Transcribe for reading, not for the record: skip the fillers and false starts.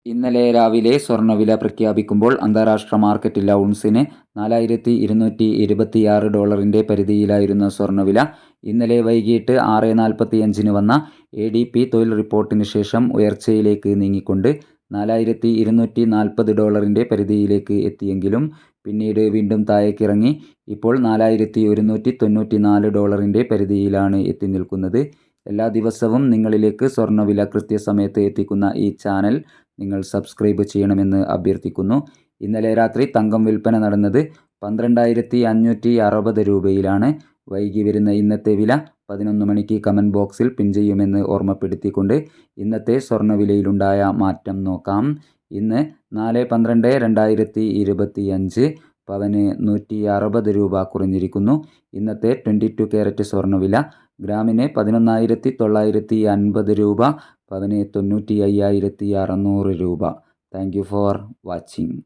ഇന്നലെ രാവിലെ സ്വർണ്ണവില പ്രഖ്യാപിക്കുമ്പോൾ അന്താരാഷ്ട്ര മാർക്കറ്റിൽ ഔൺസിന് $4,276 പരിധിയിലായിരുന്ന സ്വർണ്ണവില ഇന്നലെ വൈകിട്ട് 6:45 വന്ന ADP തൊഴിൽ റിപ്പോർട്ടിന് ശേഷം ഉയർച്ചയിലേക്ക് നീങ്ങിക്കൊണ്ട് $4,240 പരിധിയിലേക്ക് എത്തിയെങ്കിലും പിന്നീട് വീണ്ടും താഴേക്കിറങ്ങി ഇപ്പോൾ $4,194 പരിധിയിലാണ് എത്തി നിൽക്കുന്നത്. എല്ലാ ദിവസവും നിങ്ങളിലേക്ക് സ്വർണ്ണവില കൃത്യസമയത്ത് എത്തിക്കുന്ന ഈ ചാനൽ നിങ്ങൾ സബ്സ്ക്രൈബ് ചെയ്യണമെന്ന് അഭ്യർത്ഥിക്കുന്നു. ഇന്നലെ രാത്രി തങ്കം വിൽപ്പന നടന്നത് 12,560 രൂപയിലാണ്. വൈകി വരുന്ന ഇന്നത്തെ വില 11 മണിക്ക് കമൻറ്റ് ബോക്സിൽ പിൻ ചെയ്യുമെന്ന് ഓർമ്മപ്പെടുത്തിക്കൊണ്ട് ഇന്നത്തെ സ്വർണ്ണവിലയിലുണ്ടായ മാറ്റം നോക്കാം. ഇന്ന് 4/12/2025 പവന് 160 രൂപ കുറഞ്ഞിരിക്കുന്നു. ഇന്നത്തെ 22 കാരറ്റ് സ്വർണ്ണവില ഗ്രാമിന് 11,950 രൂപ, പവന് 95,600 രൂപ. Thank you for watching.